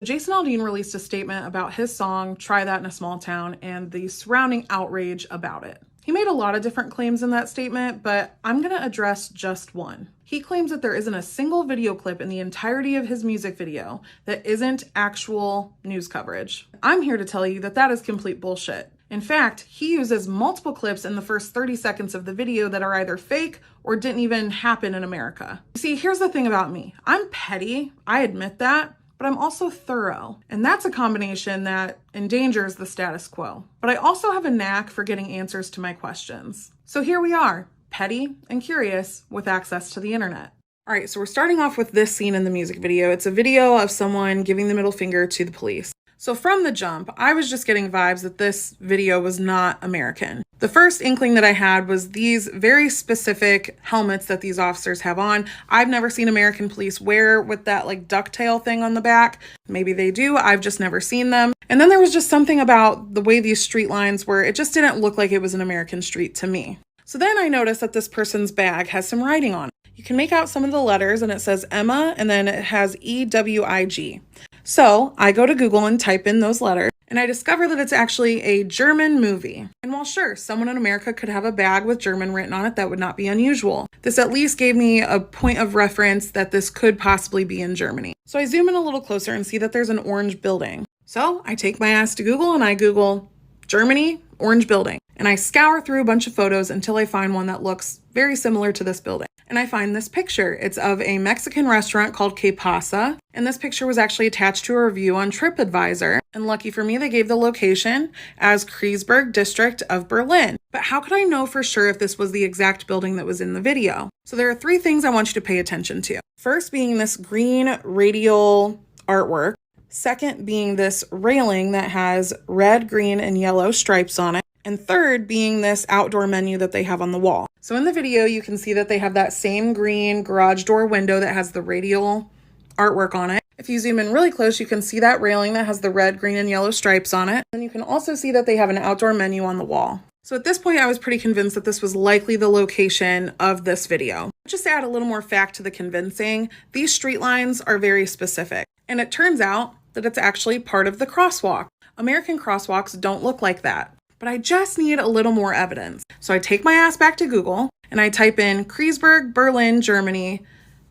Jason Aldean released a statement about his song, Try That in a Small Town, and the surrounding outrage about it. He made a lot of different claims in that statement, but I'm going to address just one. He claims that there isn't a single video clip in the entirety of his music video that isn't actual news coverage. I'm here to tell you that that is complete bullshit. In fact, he uses multiple clips in the first 30 seconds of the video that are either fake or didn't even happen in America. You see, here's the thing about me. I'm petty, I admit that, but I'm also thorough. And that's a combination that endangers the status quo. But I also have a knack for getting answers to my questions. So here we are, petty and curious with access to the internet. All right, so we're starting off with this scene in the music video. It's a video of someone giving the middle finger to the police. So from the jump, I was just getting vibes that this video was not American. The first inkling that I had was these very specific helmets that these officers have on. I've never seen American police wear with that like ducktail thing on the back. Maybe they do, I've just never seen them. And then there was just something about the way these street lines were, it just didn't look like it was an American street to me. So then I noticed that this person's bag has some writing on it. You can make out some of the letters and it says Emma and then it has EWIG. So I go to Google and type in those letters and I discover that it's actually a German movie. And while sure, someone in America could have a bag with German written on it, that would not be unusual. This at least gave me a point of reference that this could possibly be in Germany. So I zoom in a little closer and see that there's an orange building. So I take my ass to Google and I Google Germany, orange building. And I scour through a bunch of photos until I find one that looks very similar to this building. And I find this picture. It's of a Mexican restaurant called Que Pasa. And this picture was actually attached to a review on TripAdvisor. And lucky for me, they gave the location as Kreuzberg district of Berlin. But how could I know for sure if this was the exact building that was in the video? So there are three things I want you to pay attention to. First being this green radial artwork. Second being this railing that has red, green, and yellow stripes on it. And third being this outdoor menu that they have on the wall. So in the video, you can see that they have that same green garage door window that has the radial artwork on it. If you zoom in really close, you can see that railing that has the red, green, and yellow stripes on it. And you can also see that they have an outdoor menu on the wall. So at this point, I was pretty convinced that this was likely the location of this video. Just to add a little more fact to the convincing, these street lines are very specific. And it turns out that it's actually part of the crosswalk. American crosswalks don't look like that. But I just need a little more evidence. So I take my ass back to Google and I type in Kreuzberg, Berlin, Germany,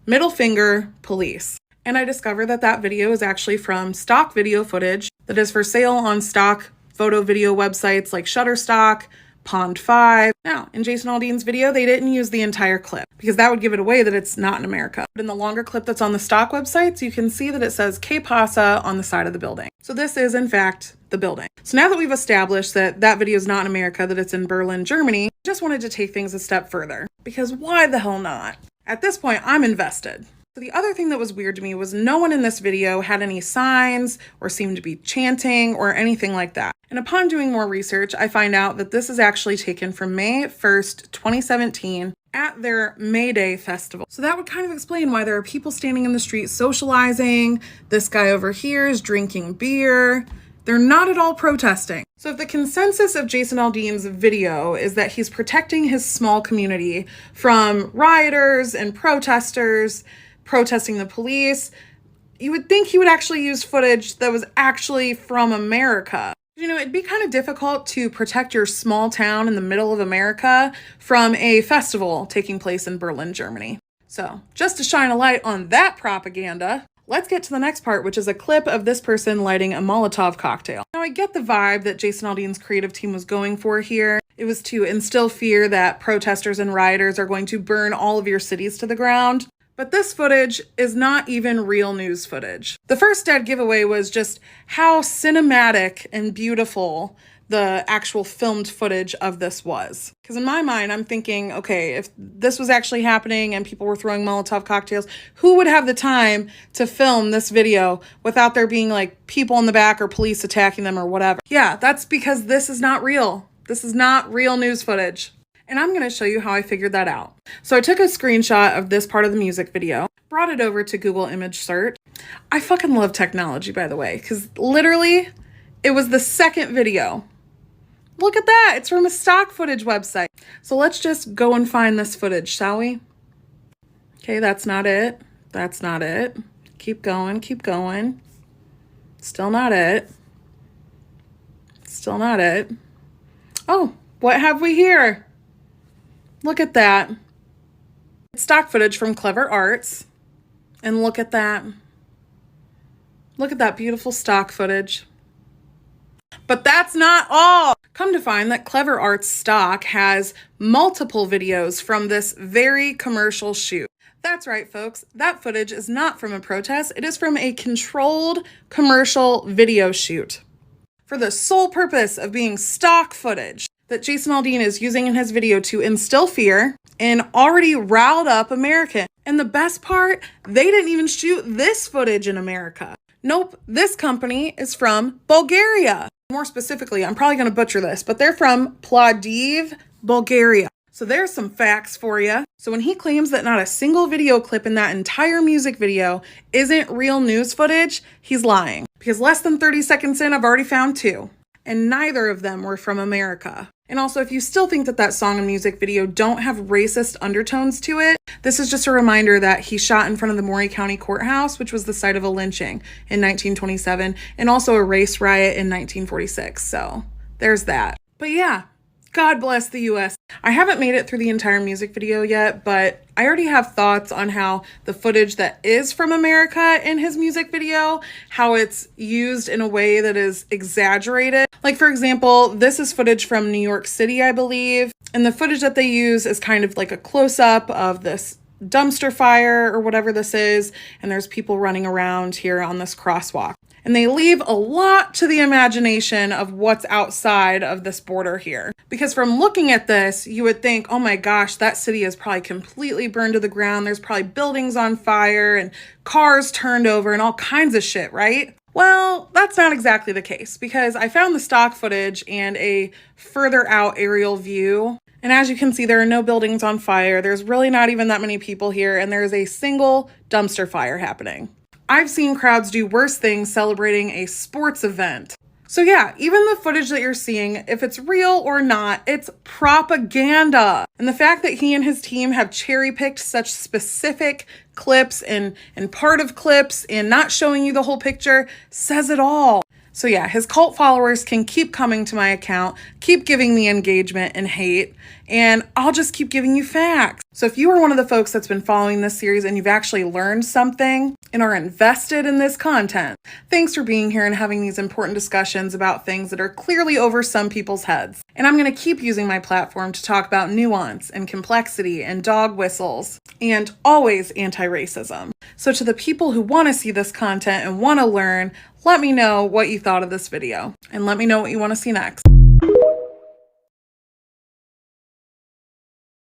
middle finger, police. And I discover that that video is actually from stock video footage that is for sale on stock photo video websites like Shutterstock, Pond5. Now, in Jason Aldean's video, they didn't use the entire clip because that would give it away that it's not in America. But in the longer clip that's on the stock websites, you can see that it says Que Pasa on the side of the building. So this is, in fact, the building. So now that we've established that that video is not in America, that it's in Berlin, Germany, I just wanted to take things a step further because why the hell not? At this point, I'm invested. So the other thing that was weird to me was no one in this video had any signs or seemed to be chanting or anything like that. And upon doing more research, I find out that this is actually taken from May 1st, 2017 at their May Day festival. So that would kind of explain why there are people standing in the street socializing. This guy over here is drinking beer. They're not at all protesting. So if the consensus of Jason Aldean's video is that he's protecting his small community from rioters and protesters protesting the police, you would think he would actually use footage that was actually from America. You know, it'd be kind of difficult to protect your small town in the middle of America from a festival taking place in Berlin, Germany. So just to shine a light on that propaganda, let's get to the next part, which is a clip of this person lighting a Molotov cocktail. Now, I get the vibe that Jason Aldean's creative team was going for here. It was to instill fear that protesters and rioters are going to burn all of your cities to the ground. But this footage is not even real news footage. The first dead giveaway was just how cinematic and beautiful the actual filmed footage of this was. Because in my mind, I'm thinking, okay, if this was actually happening and people were throwing Molotov cocktails, who would have the time to film this video without there being like people in the back or police attacking them or whatever? Yeah, that's because this is not real. This is not real news footage. And I'm going to show you how I figured that out. So I took a screenshot of this part of the music video, brought it over to Google image search. I fucking love technology, by the way, because literally it was the second video. Look at that. It's from a stock footage website. So let's just go and find this footage, shall we? Okay, that's not it. That's not it. Keep going, keep going. Still not it. Still not it. Oh, what have we here? Look at that. It's stock footage from Clever Arts. And look at that. Look at that beautiful stock footage. But that's not all. Come to find that Clever Arts stock has multiple videos from this very commercial shoot. That's right, folks. That footage is not from a protest. It is from a controlled commercial video shoot for the sole purpose of being stock footage that Jason Aldean is using in his video to instill fear in already riled up Americans. And the best part, they didn't even shoot this footage in America. Nope, this company is from Bulgaria. More specifically, I'm probably going to butcher this, but they're from Plovdiv, Bulgaria. So there's some facts for you. So when he claims that not a single video clip in that entire music video isn't real news footage, he's lying. Because less than 30 seconds in, I've already found 2. And neither of them were from America. And also, if you still think that that song and music video don't have racist undertones to it, this is just a reminder that he shot in front of the Maury County Courthouse, which was the site of a lynching in 1927, and also a race riot in 1946. So there's that. But yeah, God bless the US. I haven't made it through the entire music video yet, but I already have thoughts on how the footage that is from America in his music video, how it's used in a way that is exaggerated. Like, for example, this is footage from New York City, I believe. And the footage that they use is kind of like a close-up of this dumpster fire or whatever this is. And there's people running around here on this crosswalk. And they leave a lot to the imagination of what's outside of this border here. Because from looking at this, you would think, oh my gosh, that city is probably completely burned to the ground. There's probably buildings on fire and cars turned over and all kinds of shit, right? Well, that's not exactly the case, because I found the stock footage and a further out aerial view. And as you can see, there are no buildings on fire. There's really not even that many people here. And there is a single dumpster fire happening. I've seen crowds do worse things celebrating a sports event. So yeah, even the footage that you're seeing, if it's real or not, it's propaganda. And the fact that he and his team have cherry-picked such specific clips and part of clips and not showing you the whole picture says it all. So yeah, his cult followers can keep coming to my account, keep giving me engagement and hate, and I'll just keep giving you facts. So if you are one of the folks that's been following this series and you've actually learned something and are invested in this content, thanks for being here and having these important discussions about things that are clearly over some people's heads. And I'm going to keep using my platform to talk about nuance and complexity and dog whistles and always anti-racism. So to the people who want to see this content and want to learn, let me know what you thought of this video and let me know what you want to see next.